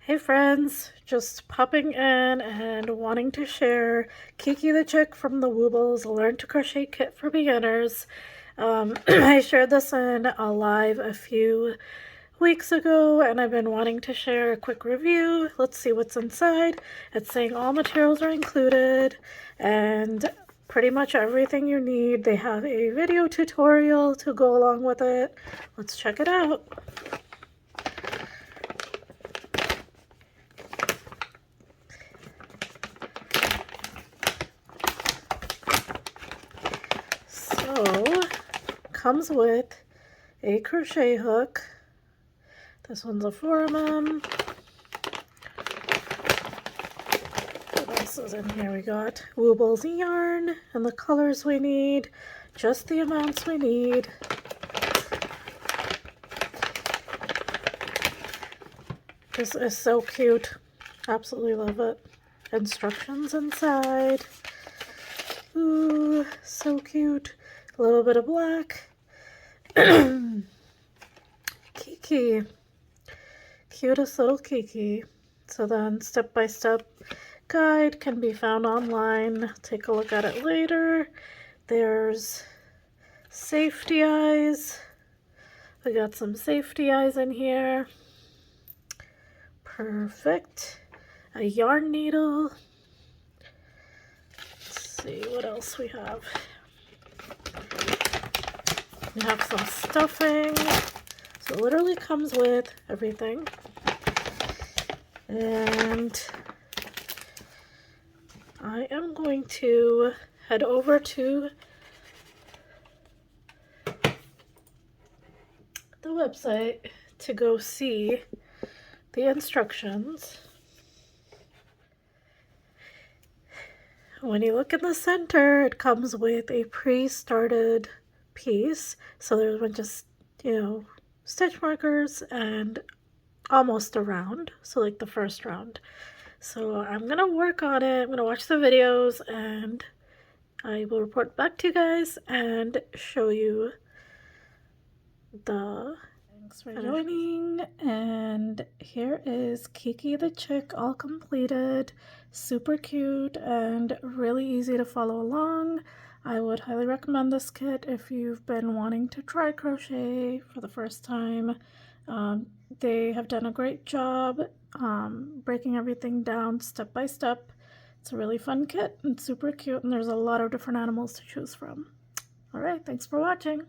Hey friends, just popping in and wanting to share Kiki the Chick from the Woobles Learn to Crochet Kit for Beginners. I shared this in a live a few weeks ago and I've been wanting to share a quick review. Let's see what's inside. It's saying all materials are included and pretty much everything you need. They have a video tutorial to go along with it. Let's check it out. So, comes with a crochet hook. This one's a 4mm. What else is in here? We got Woobles Yarn and the colors we need, just the amounts we need. This is so cute. Absolutely love it. Instructions inside. Ooh, so cute. A little bit of black. Kiki. Cutest little Kiki. So then step-by-step guide can be found online. Take a look at it later. There's safety eyes. We got some safety eyes in here. Perfect. A yarn needle. Let's see what else we have. We have some stuffing. So it literally comes with everything. And I am going to head over to the website to go see the instructions. When you look in the center, it comes with a pre-started piece. So there's a bunch of, stitch markers and almost a round. So like the first round. So I'm going to work on it. I'm going to watch the videos and I will report back to you guys and show you the... Thanks for joining, and here is Kiki the Chick all completed. Super cute and really easy to follow along. I would highly recommend this kit if you've been wanting to try crochet for the first time. They have done a great job breaking everything down step by step. It's a really fun kit and super cute, and there's a lot of different animals to choose from. Alright, thanks for watching.